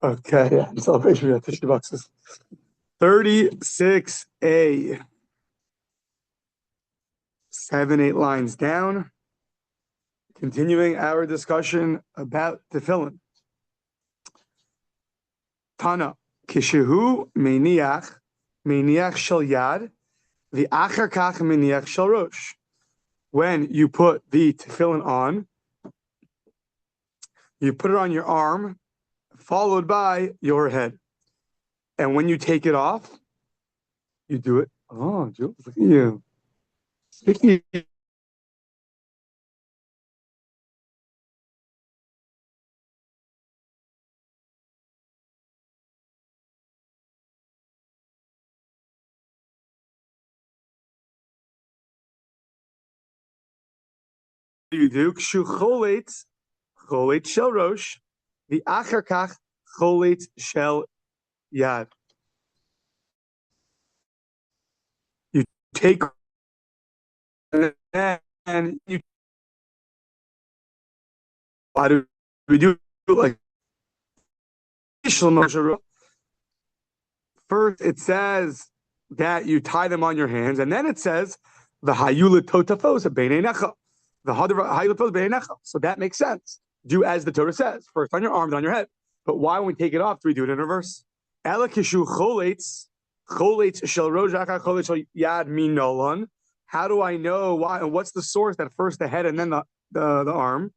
Okay, in celebration, we have tissue boxes. 36a. 7-8 lines down. Continuing our discussion about tefillin. Tana, kishehu meniach shel yad, v'achar kach meniach shel rosh. When you put the tefillin on, you put it on your arm, followed by your head. And when you take it off, you do it. Oh, Jules, look at you. Sticky. You do kshu cholet shel rosh, the achar kach cholet shel yad. You take and you. Why do we do it like? First, it says that you tie them on your hands, and then it says the hayula totafos beinei necha. So that makes sense. Do as the Torah says. First on your arm, then on your head. But why, when we take it off, do we do it in reverse? How do I know why? What's the source that first the head and then the arm?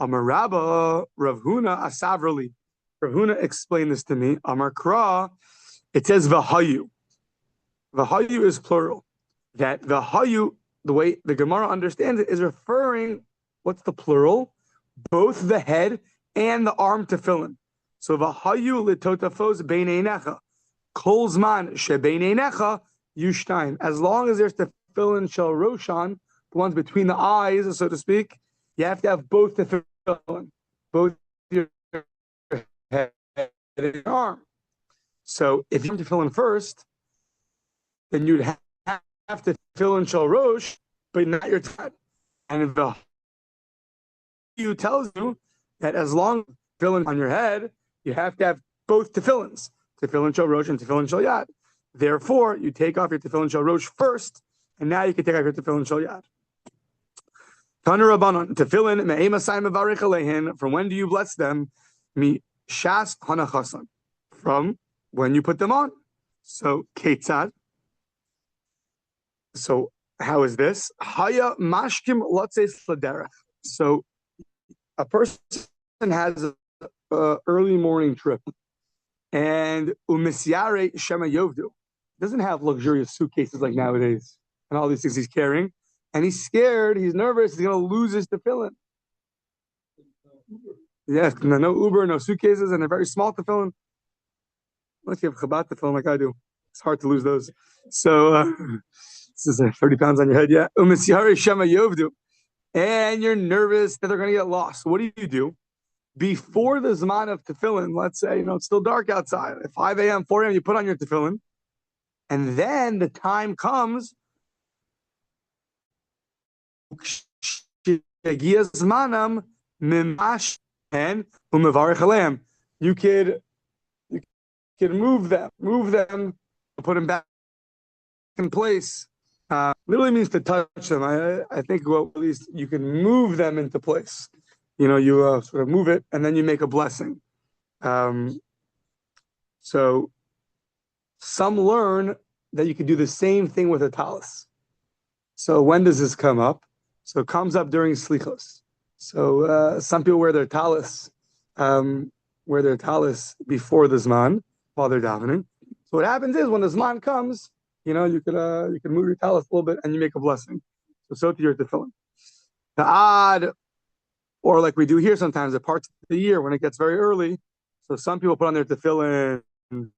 Amarabba Rav Huna Asavrali. Rav Huna explained this to me. Amar Kra, it says v'hayu. V'hayu is plural. That v'hayu, the way the Gemara understands it, is referring, what's the plural? Both the head and the arm tefillin. So v'hayu litotafos beinei necha. Kol zman shebeinei necha yushtaim. As long as there's tefillin shel roshan, the ones between the eyes, so to speak, you have to have both tefillin, both your head and your arm. So if you have tefillin first, then you'd have to fill in shel rosh, but not your head. And the you tells you that as long as tefillin on your head, you have to have both tefillins, tefillin shel rosh and tefillin shel yad. Therefore, you take off your tefillin shel rosh first, and now you can take off your tefillin shel yad. Tanu Rabbanon, tefillin me'emasai mevarich aleihin. From when do you bless them? Mi shas hanachasan. From when you put them on. So ketzad. So how is this? Haya mashkim lotzes laderech. So a person has an early morning trip, and umisyare shema yovdu doesn't have luxurious suitcases like nowadays and all these things he's carrying, and he's scared, he's nervous, he's going to lose his tefillin. Yes, no Uber, no suitcases, and a very small tefillin. Unless you have Chabad tefillin like I do, it's hard to lose those. So. This is 30 pounds on your head, yeah. And you're nervous that they're going to get lost. So what do? Before the Zman of tefillin, let's say, it's still dark outside. At 5 a.m., 4 a.m., you put on your tefillin. And then the time comes. You could move them, put them back in place. Literally means to touch them. I think at least you can move them into place. You sort of move it, and then you make a blessing. So some learn that you can do the same thing with a talis. So when does this come up? So it comes up during slichos. So some people wear their talis before the zman while they're davening. So what happens is when the zman comes, you can move your talis a little bit and you make a blessing. So to your tefillin. The odd, or like we do here sometimes, at parts of the year when it gets very early. So some people put on their tefillin and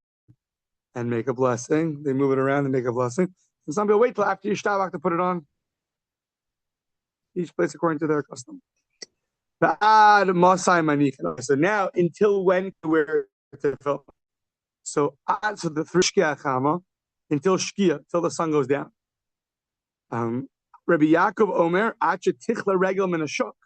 make a blessing. They move it around and make a blessing. And some people wait till after Yishtabach to put it on. Each place according to their custom. The odd masai manichin. So now, until when to wear tefillin? So the three shkia chama. Until Shkia, till the sun goes down. Rabbi Yaakov Omer, Acha Tichla Regel Menashok.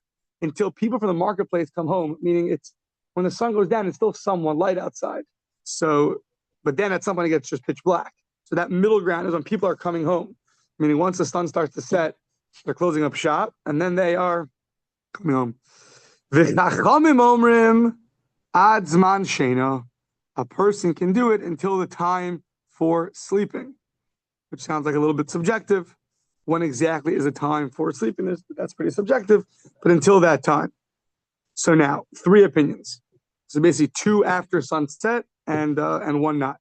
until people from the marketplace come home, meaning it's when the sun goes down, it's still somewhat light outside. So, but then at some point it gets just pitch black. So that middle ground is when people are coming home, meaning once the sun starts to set, they're closing up shop, and then they are coming home. V'chachamim omrim ad zman shena. A person can do it until the time for sleeping, which sounds like a little bit subjective. When exactly is the time for sleeping? That's pretty subjective, but until that time. So now, 3 opinions. So basically 2 after sunset and 1 not.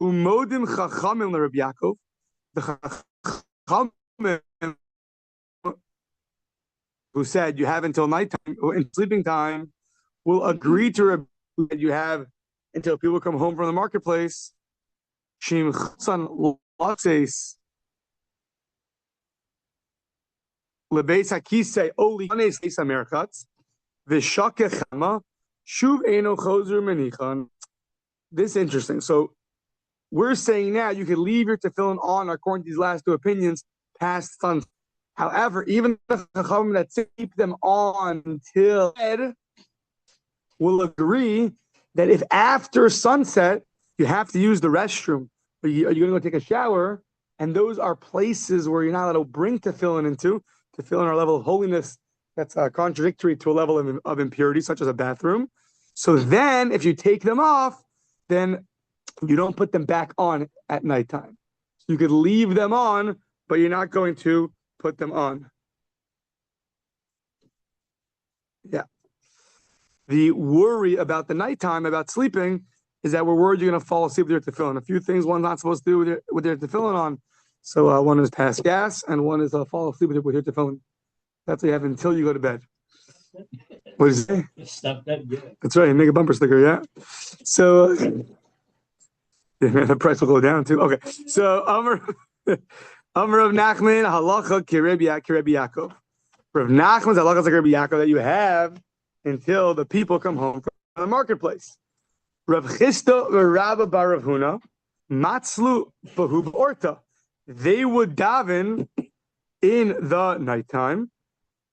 Umodim chachamim l'Rabbi Yaakov. The chachamim who said you have until nighttime or in sleeping time will agree to Rabbi that you have until people come home from the marketplace. Shim chutsan l'akseis lebeis hakisei oli anes eis amerchatz v'shakeh chama shuv eino chozer menichan. This is interesting. So we're saying now you can leave your tefillin on according to these last 2 opinions past sunset. However, even the chachamim that keep them on until bed will agree that if after sunset you have to use the restroom, or you're going to go take a shower, and those are places where you're not allowed to bring tefillin into, tefillin are a level of holiness that's contradictory to a level of impurity, such as a bathroom. So then, if you take them off, then you don't put them back on at nighttime. You could leave them on, but you're not going to put them on. Yeah. The worry about the nighttime, about sleeping, is that we're worried you're going to fall asleep with your tefillin. A few things one's not supposed to do with their tefillin on. So one is pass gas, and one is fall asleep with your tefillin. That's what you have until you go to bed. What is it? Stop that. Yeah. That's right. Make a bumper sticker, yeah? So the price will go down too. Okay. So Amr of Nachman, halacha kirebi Yaakov. Rav Nachman's halacha is like Rabbi Yaakov that you have until the people come home from the marketplace. Rav Chisda v'Rabba bar Rav Huna matzlu b'hu b'orta. They would daven in the nighttime,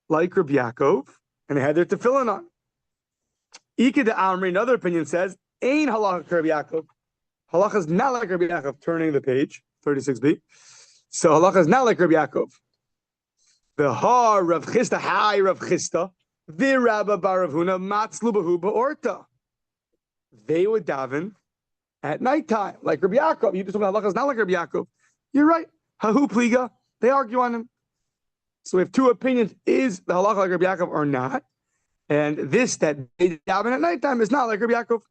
like Rabbi Yaakov, and they had their tefillin on. Ika de Amri, another opinion says, Ein halacha Rabbi Yaakov. Halacha is not like Rabbi Yaakov. Turning the page, 36b. So halacha is not like Rabbi Yaakov. The har Rav Chisda, hi Rav Chisda, the Rabba bar Rav Huna matzlu b'hu b'orta. They would daven at nighttime, like Rabbi Yaakov. You just told me halacha is not like Rabbi Yaakov. You're right. Hahu pliga. They argue on him. So we have 2 opinions: is the halacha like Rabbi Yaakov or not? And this that they daven at nighttime is not like Rabbi Yaakov.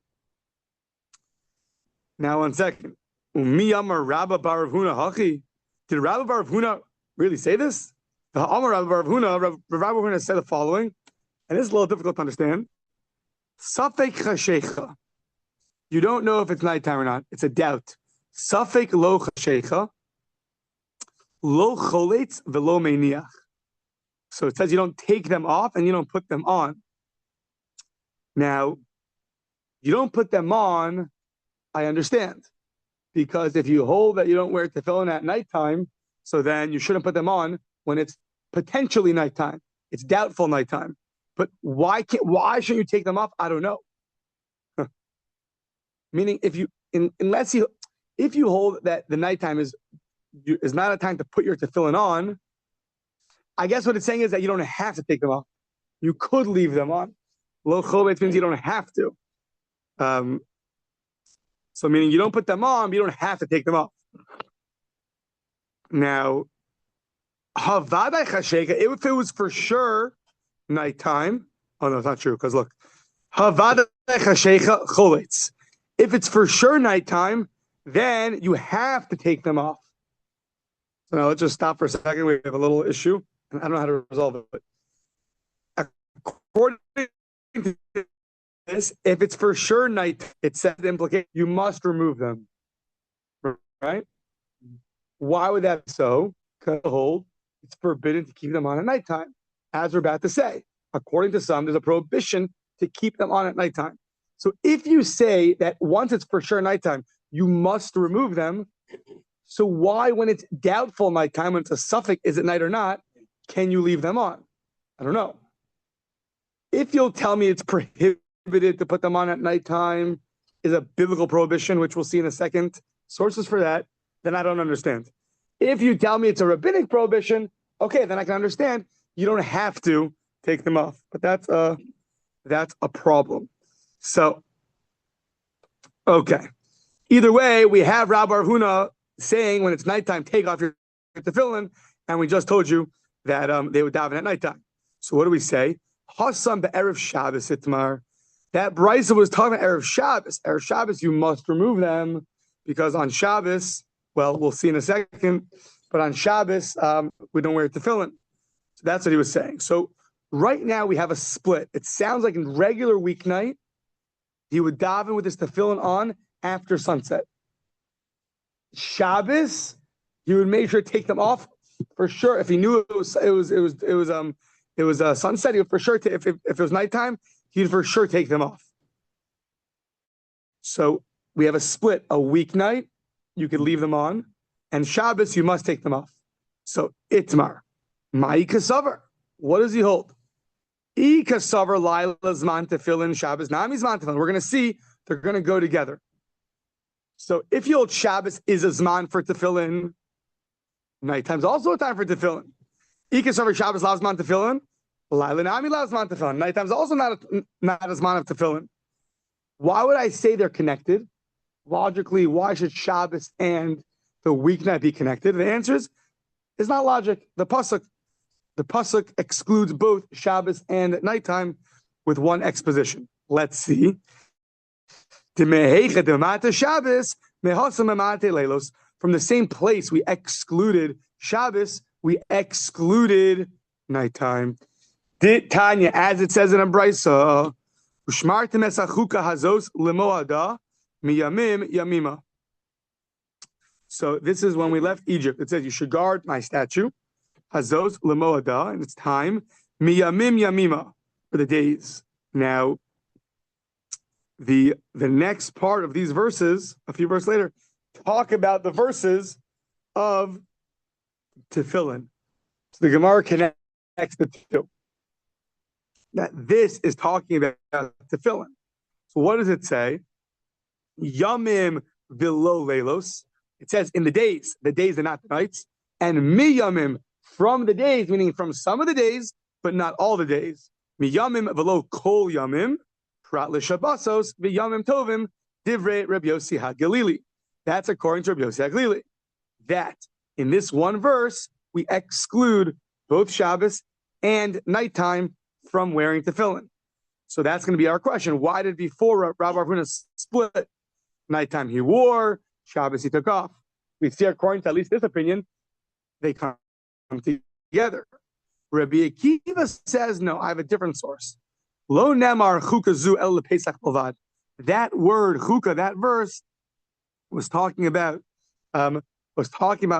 Now, 1 second. Umi amar Rabba bar Rav Huna hachi. Did Rabba bar Rav Huna really say this? The Amar Rabba bar Rav Huna, Rabba bar Huna said the following, and this is a little difficult to understand. Safek chashecha. You don't know if it's nighttime or not. It's a doubt. Safek lo chashecha, lo choletz velo meiniach. So it says you don't take them off and you don't put them on. Now, you don't put them on, I understand. Because if you hold that you don't wear tefillin at nighttime, so then you shouldn't put them on when it's potentially nighttime. It's doubtful nighttime. But why shouldn't you take them off? I don't know. Meaning, if you hold that the nighttime is not a time to put your tefillin on, I guess what it's saying is that you don't have to take them off. You could leave them on. Lo chovetz means you don't have to. So meaning you don't put them on, but you don't have to take them off. Now, havadai chasheka, if it was for sure nighttime, oh no, it's not true, because look, havadai chasheka choletz. If it's for sure nighttime, then you have to take them off. So now let's just stop for a second. We have a little issue, and I don't know how to resolve it. According to this, if it's for sure night, it says the implication you must remove them. Right? Why would that be so? Because hold, it's forbidden to keep them on at nighttime, as we're about to say. According to some, there's a prohibition to keep them on at nighttime. So if you say that once it's for sure nighttime, you must remove them, so why, when it's doubtful nighttime, when it's a suffix, is it night or not, can you leave them on? I don't know. If you'll tell me it's prohibited to put them on at nighttime is a biblical prohibition, which we'll see in a second, sources for that, then I don't understand. If you tell me it's a rabbinic prohibition, okay, then I can understand. You don't have to take them off, but that's a problem. So, okay. Either way, we have Rabbi Huna saying when it's nighttime, take off your tefillin, and we just told you that they would daven at nighttime. So what do we say? Hasam be'erev Shabbos itmar. That Brisa was talking about erev Shabbos. Erev Shabbos, you must remove them because on Shabbos, well, we'll see in a second, but on Shabbos, we don't wear tefillin. So that's what he was saying. So right now we have a split. It sounds like in regular weeknight, he would daven with his tefillin on after sunset. Shabbos, he would make sure to take them off for sure. If he knew it was sunset, he would for sure if it was nighttime, he'd for sure take them off. So we have a split. A weeknight, you could leave them on, and Shabbos, you must take them off. So Itmar, Ma'i Kasavar. What does he hold? I Kasavar Laila Zman Tefillin, Shabbos Nami Zman Tefillin. We're going to see they're going to go together. So if you hold Shabbos is a Zman for Tefillin, nighttime's also a time for Tefillin. I Kasavar Shabbos Lav Zman Tefillin, Laila Nami Lav Zman Tefillin. Nighttime's also not a Zman of Tefillin. Why would I say they're connected? Logically, why should Shabbos and the weeknight be connected? The answer is not logic. The pasuk excludes both Shabbos and nighttime with one exposition. Let's see. From the same place we excluded Shabbos, we excluded nighttime. Tanya, as it says in a brisa, Ushmartem esachuka hazos lemoada miyamim yamima. So this is when we left Egypt. It says you should guard my statue, hazos lemoada, and it's time miyamim yamima for the days. Now, the next part of these verses, a few verses later, talk about the verses of tefillin. So the Gemara connects the two. That this is talking about tefillin. So what does it say? Yamim v'lo leilos. It says in the days are not the nights, and mi yamim from the days, meaning from some of the days, but not all the days. Mi yamim v'lo kol yamim, prat l'shabbasos v'yamim tovim divrei Rabbi Yossi HaGalili. That's according to Rabbi Yossi HaGalili. That in this one verse we exclude both Shabbos and nighttime from wearing tefillin. So that's going to be our question. Why did before Rabbi Huna split? Nighttime he wore, Shabbos he took off. We see according to at least this opinion, they come together. Rabbi Akiva says, no, I have a different source. Lo nemar chukazu el pesach bavad. That word chuka, that verse was talking about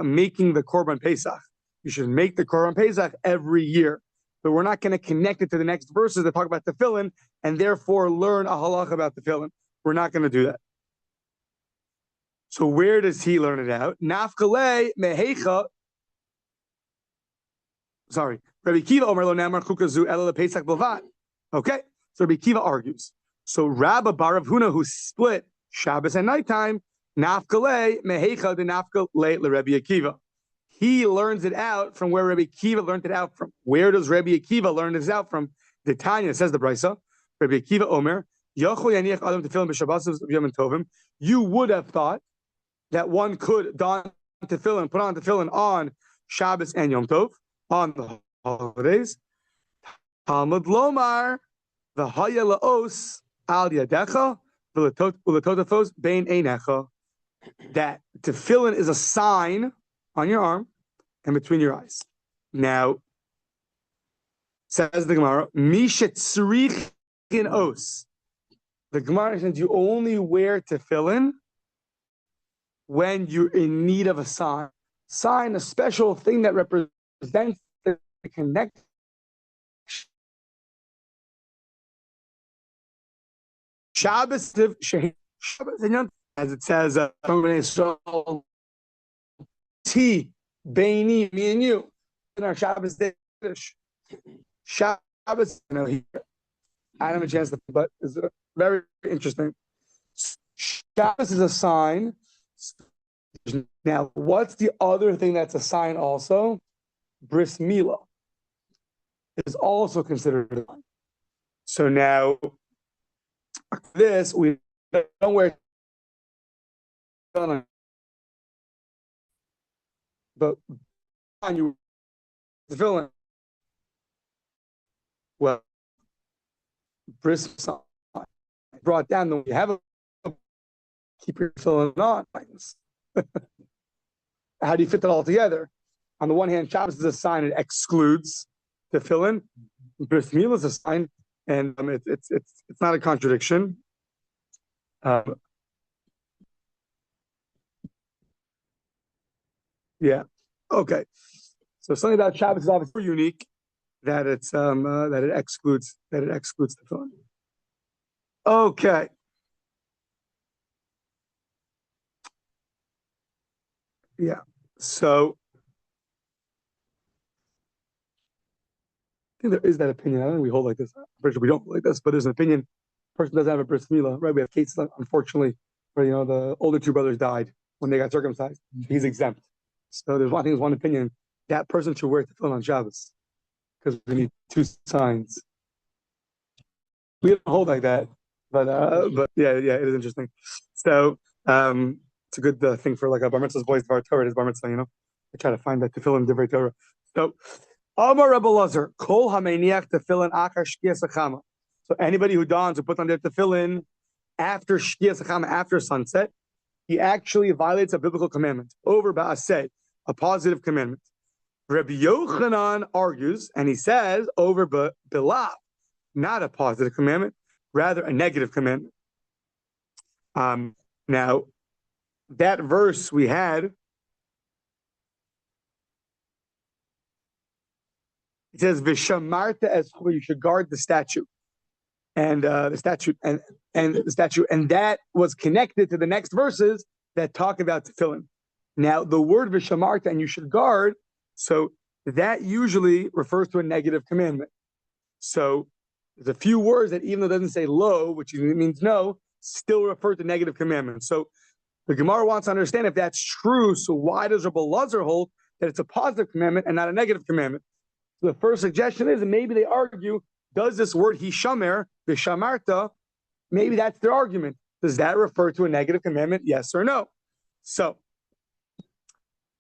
making the korban pesach. You should make the korban pesach every year. But we're not going to connect it to the next verses that talk about tefillin and therefore learn a halacha about tefillin. We're not going to do that. So where does he learn it out? Nafkale mehecha. Sorry, Rabbi Kiva Omer lo namar chukazu ela lepesach b'lvad. Okay, so Rabbi Kiva argues. So Rabbi Barav Huna, who split Shabbos and nighttime, nafkale mehecha de nafkale leRabbi Akiva. He learns it out from where Rabbi Akiva learned it out from. Where does Rabbi Akiva learn this out from? The Tanya says the Brisa, Rabbi Akiva Omer, you would have thought that one could don tefillin, put on tefillin on Shabbos and Yom Tov, on the holidays. Talmud Lomar, the Haya Laos al Yadecha, Ulatotafos Bein Einecha, that tefillin is a sign on your arm and between your eyes. Now, says the Gemara, Mishet Tzrich in Os. The Gemara says you only wear tefillin when you're in need of a sign. Sign, a special thing that represents the connection. Shabbos, as it says, T, Beini, me and you, in our Shabbos day. Shabbos, here. I didn't have a chance to, but it's very interesting. Shabbos is a sign. Now, what's the other thing that's a sign also? Bris Milah is also considered a sign. So now, this, we don't wear, but on you the villain. Well, bris brought down the you have a keep your filling on. How do you fit that all together? On the one hand, Shabbos is a sign; it excludes the fill-in. Bris Milah is a sign, and it's not a contradiction. Yeah. Okay. So something about Shabbos is obviously unique that it's that it excludes the fill-in. Okay. Yeah. So I think there is that opinion. I don't think we hold like this. I'm pretty sure we don't hold like this, but there's an opinion. Person doesn't have a bris milah, right? We have cases, unfortunately, where the older two brothers died when they got circumcised. He's exempt. So there's one opinion that person should wear tefillin on Shabbos because we need two signs. We don't hold like that, but yeah, it is interesting. So it's a good thing for like a bar mitzvah's boys bar Torah, his bar mitzvah. I try to find that tefillin divrei Torah. So Amar Rebbe Lazar, Kol Hameniach tefillin achar shkias achama. So anybody who dons or puts on their tefillin after shkias achama, after sunset, he actually violates a biblical commandment over ba'aseh, a positive commandment. Rabbi Yochanan argues, and he says over belav, not a positive commandment, rather a negative commandment. Now, that verse we had, it says "Vishamarta as you should guard the statue," and the statute, and the statue, and that was connected to the next verses that talk about tefillin. Now, the word "Vishamarta" and you should guard, so that usually refers to a negative commandment. So there's a few words that, even though it doesn't say "lo," which means no, still refer to negative commandments. So the Gemara wants to understand if that's true. So why does Rabbi Lazar hold that it's a positive commandment and not a negative commandment? So the first suggestion is, and maybe they argue, does this word hishamer, vishamarta, maybe that's their argument. Does that refer to a negative commandment? Yes or no? So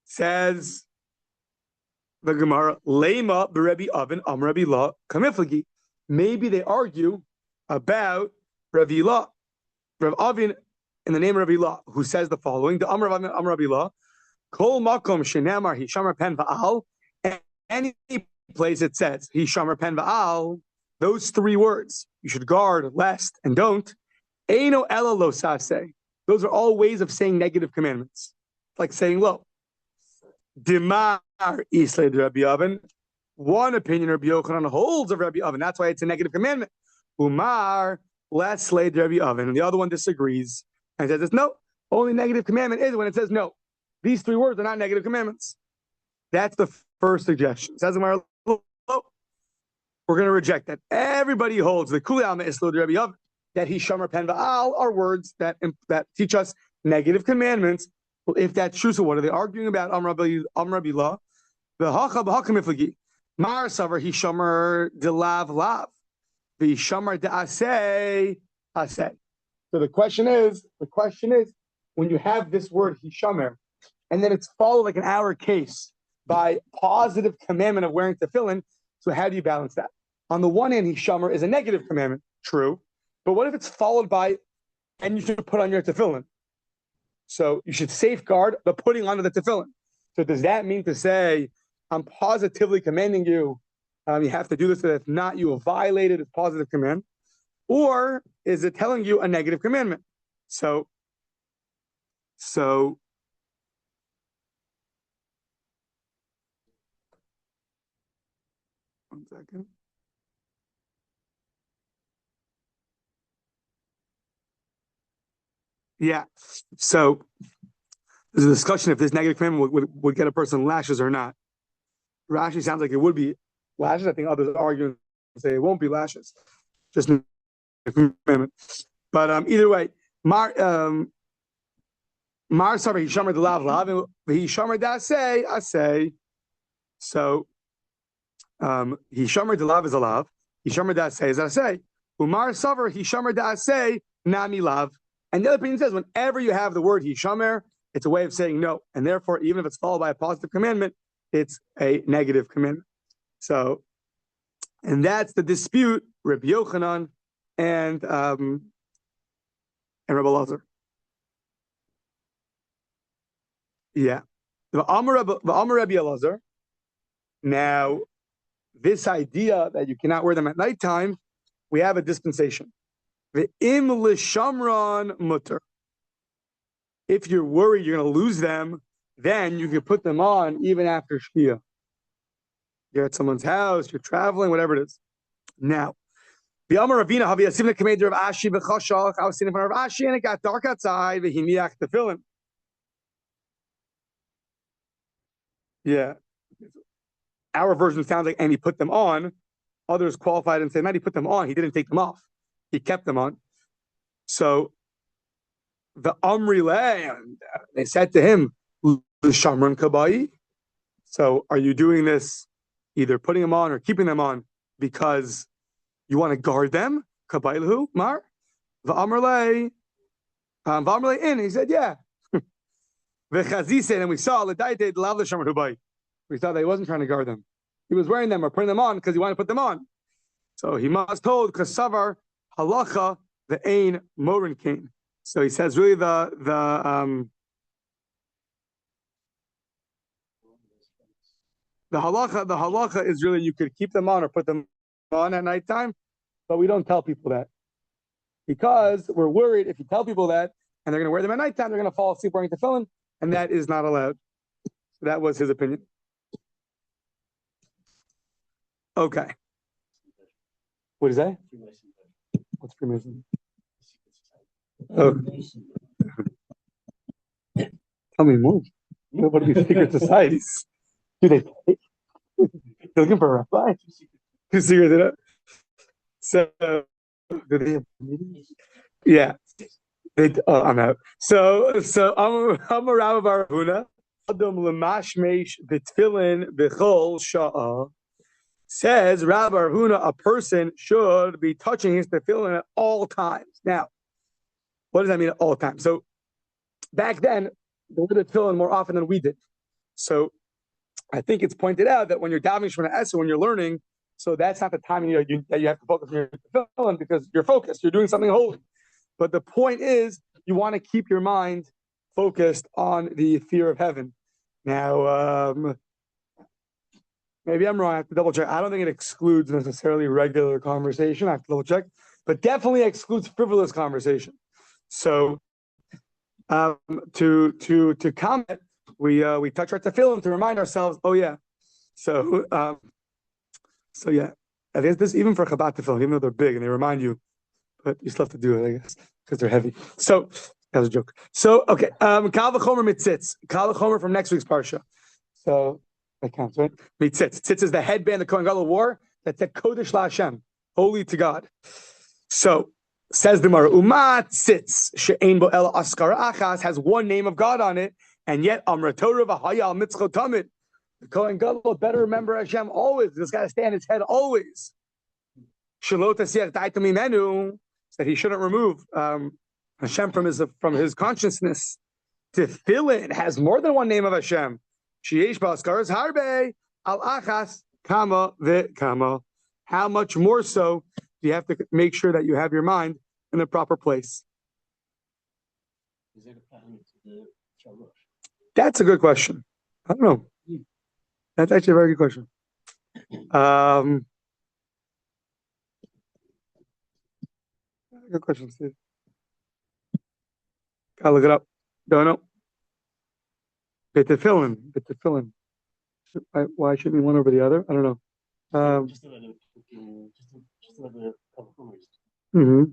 says the Gemara, Lema b'Rebbe Avin am Rebbe La kamiflagi. Maybe they argue about Rebbe La, Rebbe Avin in the name of Rebbe La, who says the following: the Amr Avin am Rebbe La, Kol makom shenamar hishamer pen va'al, and any place it says hishamer pen va'al, those three words, you should guard, lest, and don't, eino ela lo sase. Those are all ways of saying negative commandments, like saying lo. Dimar islay Rabbi Avin. One opinion, Rabbi Yochanan holds of Rabbi Avin. That's why it's a negative commandment. Umar less slayed Rabbi Avin, and the other one disagrees and says, no, only negative commandment is when it says no. These three words are not negative commandments. That's the first suggestion. Says Umar, we're going to reject that. Everybody holds the Kuli Alma Islud Rabbi Avin, that he Shomer Pen Va'al are words that teach us negative commandments. Well, if that's true, so what are they arguing about? Rabbi La, the Hacha B'Hakamiflagi, Mar Savar he Shomer Delav Lav, the Shomer De'aseh Aseh. So the question is, when you have this word Hishamer, and then it's followed like in our case by positive commandment of wearing tefillin, so how do you balance that? On the one hand, Hishamer is a negative commandment, true, but what if it's followed by, and you should put on your tefillin? So you should safeguard the putting on of the tefillin. So does that mean to say, I'm positively commanding you, you have to do this, so that if not, you will violate it as positive command? Or is it telling you a negative commandment? So 1 second. Yeah. So there's a discussion if this negative commandment would get a person lashes or not. Rashi sounds like it would be lashes. I think others argue and say it won't be lashes. just a commandment. But either way, Mar Savar Hishamar the Lav Lav and Hishamar da say. So Hishamar the Lav is a Lav. Hishamar da say is a say. Umar Savar Hishamar da say Nami Lav. And the other opinion says whenever you have the word Hishamar, it's a way of saying no, and therefore even if it's followed by a positive commandment, it's a negative commandment. So, and that's the dispute Rabbi Yochanan and Rabbi Elazar. Yeah. The Amar Rabbi Elazar. Now, this idea that you cannot wear them at nighttime, we have a dispensation. The im l'shamran mutter. If you're worried you're going to lose them, then you can put them on even after Shkia. You're at someone's house, you're traveling, whatever it is. Now, the Amar Ravina Havi Asimna Commander of Ashi v'Chashach. I was sitting in front of Ashi and it got dark outside. V'hiniach tefillin. Yeah. Our version sounds like, and he put them on. Others qualified and said, not he put them on, he didn't take them off. He kept them on. So the Amri they said to him, Shamran Kabai. So are you doing this either putting them on or keeping them on because you want to guard them? Kabailahu, Mar? The Amrle in. He said, yeah. The Chazi said, and we saw we thought that he wasn't trying to guard them. He was wearing them or putting them on because he wanted to put them on. So he must hold Kasavar Halacha the Ain Morin King. So he says really the halacha is really you could keep them on or put them on at nighttime, but we don't tell people that because we're worried if you tell people that and they're going to wear them at nighttime, they're going to fall asleep wearing tefillin, and that is not allowed. So that was his opinion. Okay. What is that? What's Freemason? Oh. Tell me more. What are these secret societies? Do they pay? They're looking for a rabbi. Two secrets it up. So, do they have meetings? Yeah. I'm out. So I'm a Rabbi Barahuna. Adam lemashmesh b'tfilin b'chol sha'a. Says Rabbi Barahuna, a person should be touching his tefillin at all times. Now, what does that mean at all times? So back then, they did tefillin more often than we did. So I think it's pointed out that when you're davening Shemona Esrei, when you're learning, so that's not the time that you have to focus on your tefillin because you're focused. You're doing something holy. But the point is, you want to keep your mind focused on the fear of heaven. Now, maybe I'm wrong. I have to double check. I don't think it excludes necessarily regular conversation. I have to double check, but definitely excludes frivolous conversation. So, to comment, we touch our tefillin to remind ourselves. Oh yeah, so yeah. I think this even for Chabad tefillin, even though they're big and they remind you, but you still have to do it, I guess, because they're heavy. So that was a joke. So okay, Kal v'chomer mitzitz. Kal v'chomer from next week's parsha. So that counts, right? Mitzitz. Tzitz is the headband the Kohen Gadol wore that said Kodesh LaHashem, holy to God. So says the Gemara, Umat tzitz she'ein bo ela askara achas has one name of God on it, and yet Amra Torah v'haya al mitzchot tamid. The Kohen Gadol better remember Hashem always. This got to stay on his head always. Shalot asiyach da'aita mimenu, that he shouldn't remove Hashem from his consciousness. Tefillin has more than one name of Hashem. Sheyesh ba'askaras harbe al achas kama ve'kama. How much more so do you have to make sure that you have your mind in the proper place? Is it a pattern to the shalosh? That's a good question. I don't know. That's actually a very good question. Good question, Steve. Gotta look it up. Don't know. Tefillin. Why shouldn't one over the other? I don't know. Just another couple. Mm-hmm.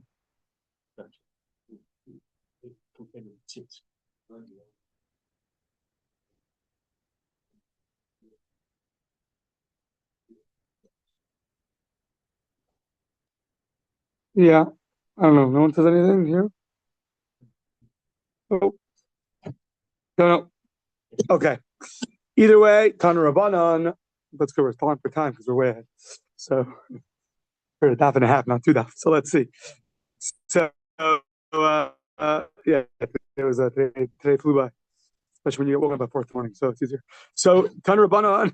Yeah, I don't know. No one says anything here. Oh, no. Okay. Either way, Tana Rabbanan. Let's go. We're time for time because we're way ahead. So we're a daf and a half, not two daf. So let's see. So yeah, it was today flew by, especially when you get woken up at 4th morning. So it's easier. So Tana Rabbanan,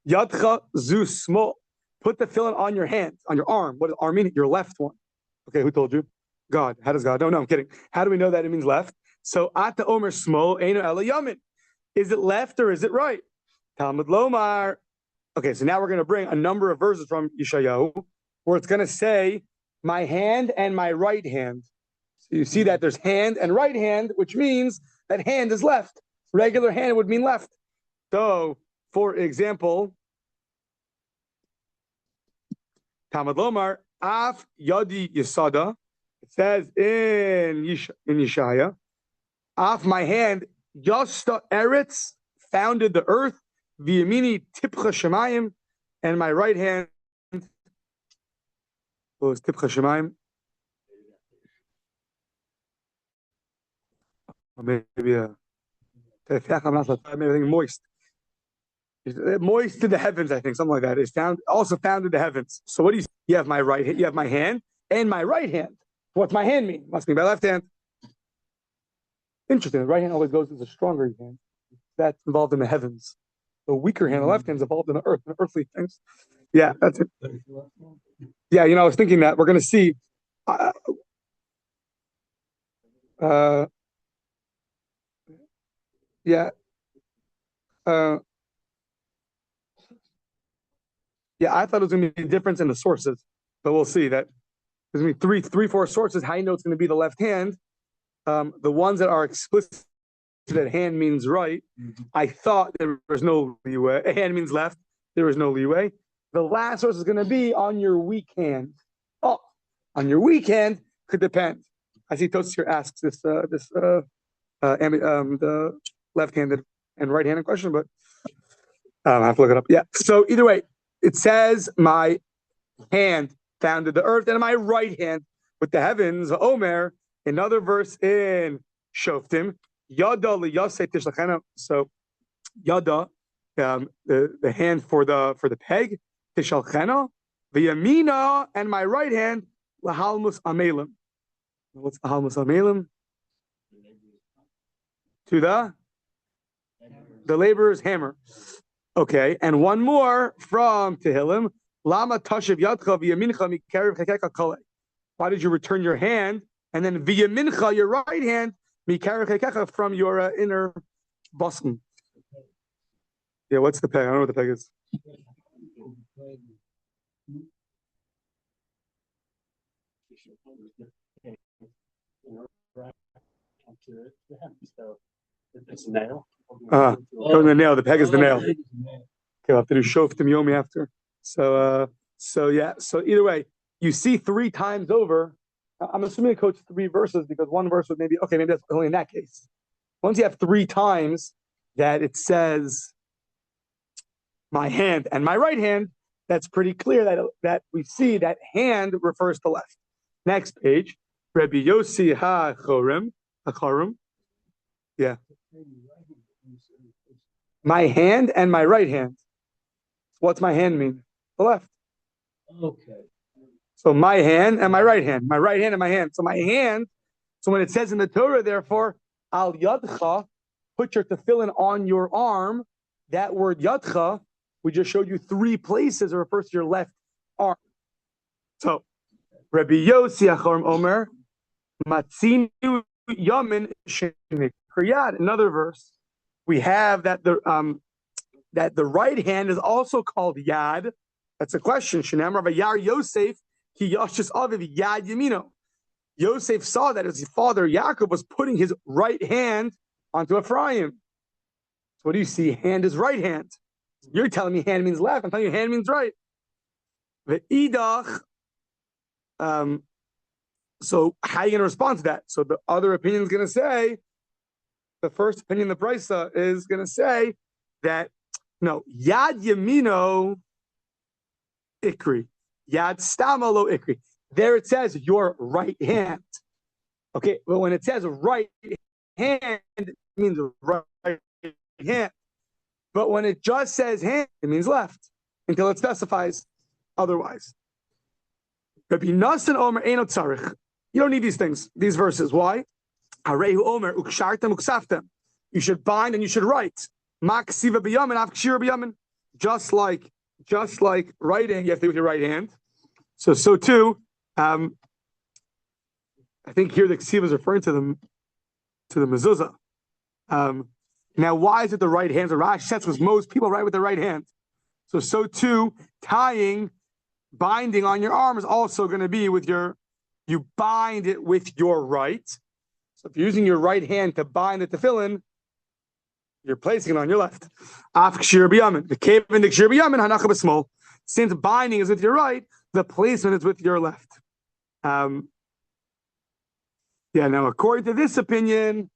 Yadcha zu small. Put the filling on your hand, on your arm. What does arm mean? Your left one. Okay, who told you? God. How does God? No, I'm kidding. How do we know that it means left? So at the Omer small, Eino Ela Yamin. Is it left or is it right? Talmud Lomar. Okay, so now we're going to bring a number of verses from Yeshayahu where it's going to say, my hand and my right hand. So you see that there's hand and right hand, which means that hand is left. Regular hand would mean left. So, for example, Talmud Lomar, Af Yadi Yisada. It says in Yeshaya, Af my hand, Yasta Eretz founded the earth, V'yamini Tipcha Shemayim, and my right hand was Tipcha Shemayim. Or maybe maybe moist. Moist to the heavens, I think, something like that. It's also founded the heavens. So what do you see? You have my right hand, you have my hand and my right hand. What's my hand mean? Must mean my left hand. Interesting. The right hand always goes to the stronger hand. That's involved in the heavens. The weaker hand, the left hand, is involved in the earth, in the earthly things. Yeah, that's it. Yeah, I was thinking that we're going to see. Yeah. Yeah, I thought it was going to be a difference in the sources, but we'll see that there's going to be three, four sources. How you know it's going to be the left hand? The ones that are explicit that hand means right, I thought there was no leeway. Hand means left. There was no leeway. The last source is going to be on your weak hand. Oh, on your weak hand could depend. I see Tosis here asks the left-handed and right-handed question, but I have to look it up. Yeah. So either way, it says my hand founded the earth, and my right hand with the heavens. Omer. Another verse in Shoftim. Yada liyaseh tishlachena. So yada, the hand for the peg, tishalchena, v'yamina, and my right hand lahalmus amelim. What's lahalmus amelim? To the laborer's hammer. Okay, and one more from Tehillim. Lama tashiv yadcha v'yamincha mikarev chekeka kollel. Why did you return your hand? And then v'yamincha, your right hand, mikarev chekeka, from your inner bosom. Yeah, what's the peg? I don't know what the peg is. It's a nail. Oh, the nail. The peg is the nail. Okay, I'll have to do Shoftim Yomi after. So yeah. So either way, you see 3 times over. I'm assuming it quotes 3 verses because one verse would maybe that's only in that case. Once you have 3 times that it says my hand and my right hand, that's pretty clear that we see that hand refers to left. Next page, Rabbi Yossi HaChorim. Yeah. My hand and my right hand. What's my hand mean? The left. Okay. So my hand and my right hand. My right hand and my hand. So my hand. So when it says in the Torah, therefore, al yadcha, put your tefillin on your arm. That word yadcha, we just showed you 3 places. It refers to your left arm. So Rabbi Yossi HaChorim Omer, Matzinu Yamin Shenikr. Another verse. We have that the right hand is also called Yad. That's a question. Shenam Rabbi Yar Yosef, he Yashis Aviv Yad Yamino. Yosef saw that his father Yaakov was putting his right hand onto Ephraim. So what do you see? Hand is right hand. You're telling me hand means left. I'm telling you hand means right. The idach. So how are you going to respond to that? So the other opinion is going to say, the first opinion, the Brisa, is going to say that no, Yad Yamino Ikri, Yad Stamalo Ikri. There it says your right hand. Okay, well, when it says right hand, it means right hand. But when it just says hand, it means left until it specifies otherwise. Rabbi Nassan Omer Eino Tzarich. You don't need these things, these verses. Why? Arehu Omer Ukshartem Uksaftem. You should bind and you should write. Maksiva b'yamin, avkshira b'yamin. Just like writing, you have to do with your right hand. So too, I think here the ksiva is referring to the mezuzah. Now, why is it the right hand? The Rashi says because most people write with the right hand. So too, binding on your arm is also going to be you bind it with your right. So if you're using your right hand to bind the tefillin, you're placing it on your left. Since binding is with your right, the placement is with your left. Now according to this opinion,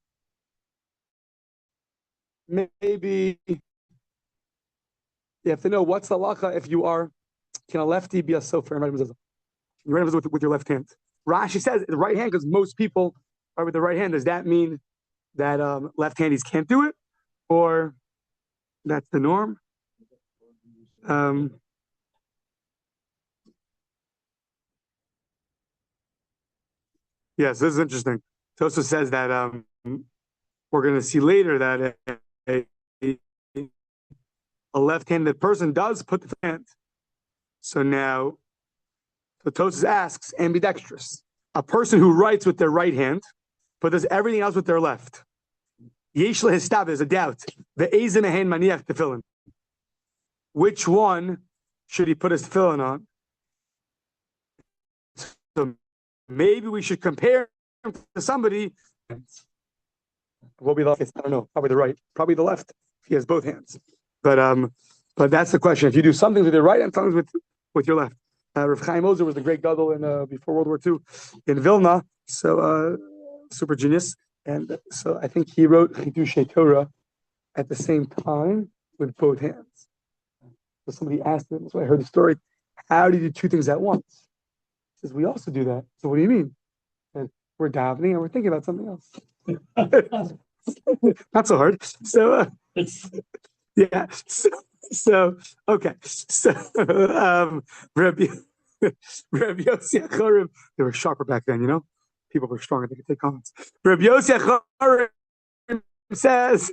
maybe you have to know what's the halacha if can a lefty be a sofer? You write with your left hand. Rashi says the right hand because most people are with the right hand. Does that mean that left-handies can't do it? Or that's the norm? Yes, this is interesting. Tosa says that we're going to see later that a left-handed person does put the hand. So now, Tosa asks, ambidextrous. A person who writes with their right hand, but does everything else with their left. Yesh lehistav, there's a doubt. The ezem ehen maniach tefillin. Which one should he put his tefillin on? So maybe we should compare him to somebody. What will be the left? I don't know. Probably the right. Probably the left. If he has both hands. But that's the question. If you do something with your right and something with your left. Rav Chaim Ozer was the great gadol in before World War II in Vilna. So super genius. And so I think he wrote Chidushei Torah at the same time with both hands. So somebody asked him, so I heard the story, how do you do two things at once? He says, we also do that. So what do you mean? And we're davening and we're thinking about something else. Not so hard. So, yeah. So okay. So, Rabbi Yossi Achorim, they were sharper back then, you know? People were strong and they could take comments. Rabbi Yossi Achorim says,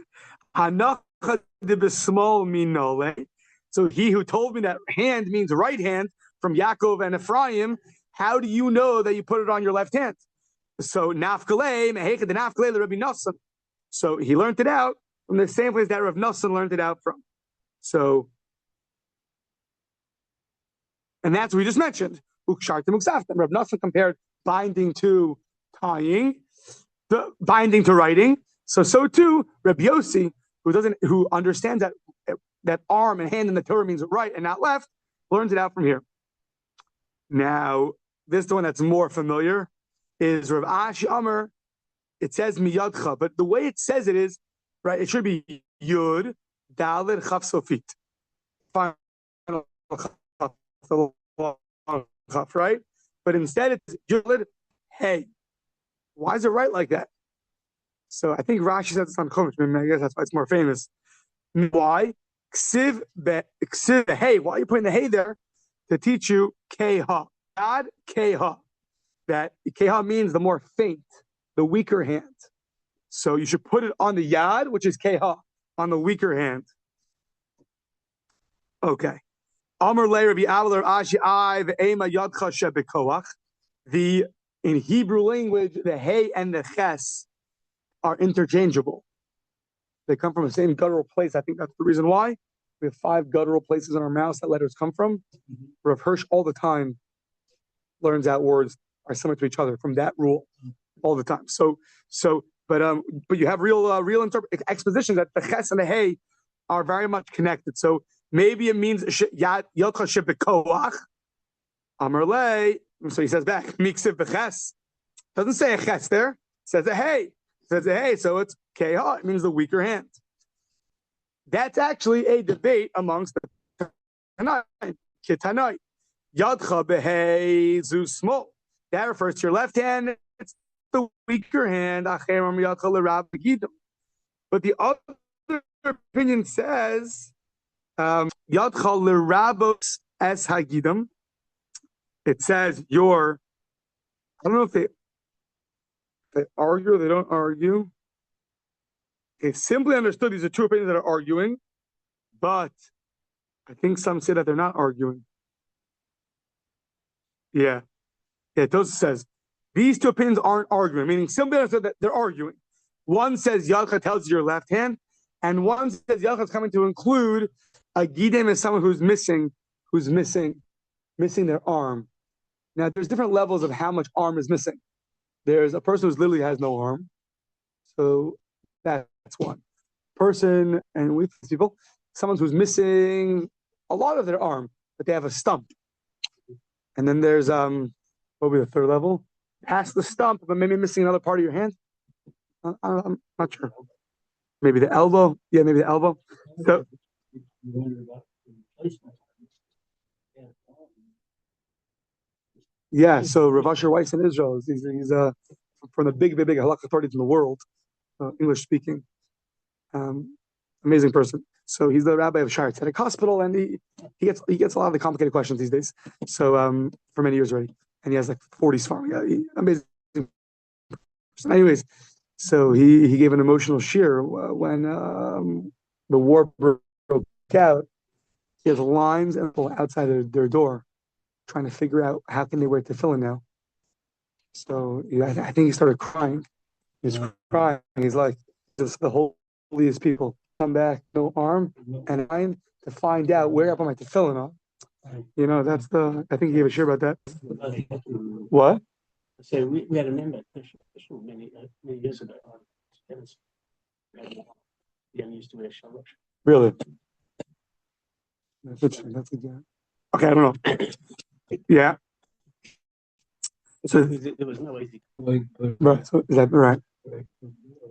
Hanacha de b'smol minole. So he who told me that hand means right hand from Yaakov and Ephraim, how do you know that you put it on your left hand? So nafkalei, meheka de nafkalei Rabbi Nassan. So he learned it out from the same place that Rav Nassan learned it out from. So, and that's what we just mentioned. Ukshartim uksaftim. Rav Nassan compared binding to tying, the binding to writing. So too, Rabbi Yossi, who understands that arm and hand in the Torah means right and not left, learns it out from here. Now, this is the one that's more familiar, is Rav Ashi Amar. It says miyadcha, but the way it says it is, right, it should be yud, daled, chaf, sofit. Final chaf, right? But instead it's yud, hey. Why is it right like that? So I think Rashi says it's on Chumash. I guess that's why it's more famous. Why? Ksiv hey. Why are you putting the hey there? To teach you keha. Yad keha. That keha means the more faint, the weaker hand. So you should put it on the yad, which is keha, on the weaker hand. Okay. Amar le Rabbi Avalar Ashi I ve'ema yadcha shebekoach. In Hebrew language, the hey and the ches are interchangeable. They come from the same guttural place. I think that's the reason why. We have 5 guttural places in our mouths that letters come from. Rav Hirsch all the time learns out words are similar to each other from that rule all the time. But you have real expositions that the ches and the hey are very much connected. So maybe it means yadcha shebekoach. Amar le. So he says back, miksiv b'ches. Doesn't say a ches there. It says a hey. It says a hey. So it's keha. It means the weaker hand. That's actually a debate amongst the Tanai. Yadcha behei zu small. That refers to your left hand. It's the weaker hand. But the other opinion says Yadcha l'rabos es hagidam. It says your. I don't know if they argue or they don't argue. Okay, simply understood, these are two opinions that are arguing, but I think some say that they're not arguing. Yeah, it does says these two opinions aren't arguing, meaning simply understood that they're arguing. One says Yalcha tells you your left hand, and one says Yalcha is coming to include a gidem is someone who's missing their arm. Now, there's different levels of how much arm is missing. There's a person who literally has no arm, so that's one person, and with people, someone who's missing a lot of their arm, but they have a stump. And then there's what would be the third level? Past the stump, but maybe missing another part of your hand. I'm not sure. Maybe the elbow. Yeah, maybe the elbow. So, yeah. So Rav Asher Weiss in Israel, he's from the big halakha authorities in the world, English speaking. Amazing person. So he's the rabbi of Shire Tzedek Hospital, and he gets a lot of the complicated questions these days. So for many years already, and he has like 40 farm. Yeah, amazing person. Anyways, so he gave an emotional shir when the war broke out. He has lines and people outside their door, trying to figure out how can they wear tefillin now. So I think he started crying. He's crying. He's like, "This is the holiest people come back, no arm and line to find out where I put my tefillin on." You know, that's the. I think he gave a share about that. What? So we had a member many years ago. He used to wear shalosh. Really? That's interesting. That's good. Okay, I don't know. Yeah. So there was no easy. Right. So is that right?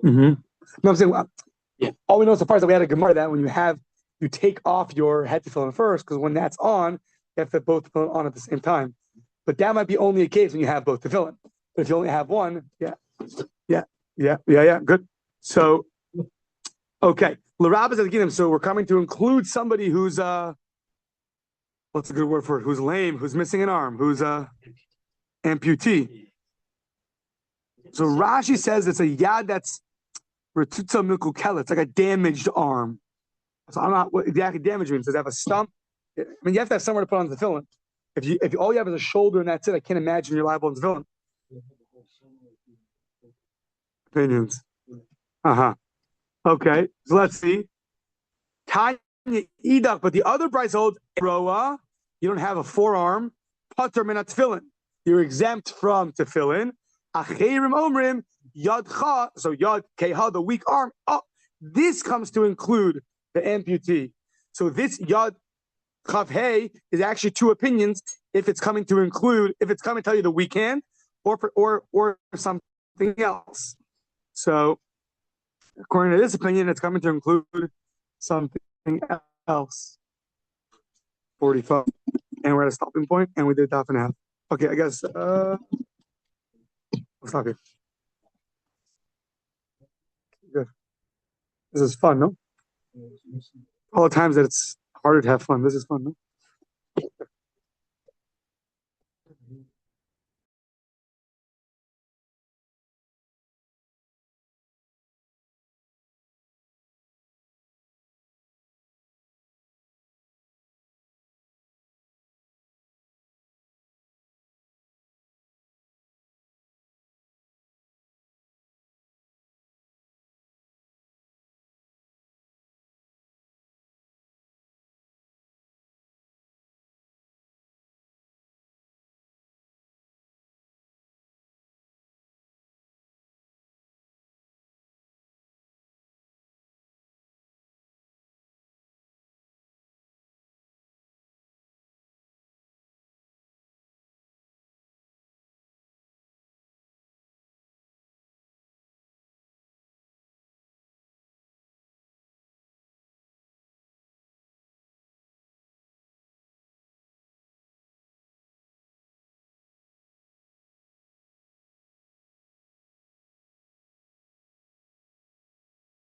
Mm-hmm. No, I'm saying. Yeah. All we know so far is that we had a gemara that when you take off your head tefillin first, because when that's on, you have to put both tefillin on at the same time. But that might be only a case when you have both tefillin. But if you only have one, yeah. Good. So, okay. L'rab is at so we're coming to include somebody who's what's a good word for it? Who's lame, who's missing an arm, who's amputee. So Rashi says it's a yad that's retutza mikukela. It's like a damaged arm. So I'm not what exactly damage means. Does it have a stump? I mean, you have to have somewhere to put on the tefillin. If all you have is a shoulder and that's it, I can't imagine you're liable on the tefillin. Opinions. Okay, so let's see. Tanya Idak, but the other price holds Roa. You don't have a forearm. Pater min tefillin. You're exempt from tefillin. Acherim omrim yadcha. So yad keha, the weak arm. Oh, this comes to include the amputee. So this yad chav hey is actually two opinions. If it's coming to tell you the weak hand, or something else. So according to this opinion, it's coming to include something else. 45. And we're at a stopping point, and we did half and a half. Okay, I guess we'll stop here. Good. This is fun, no? All the times that it's harder to have fun. This is fun, no?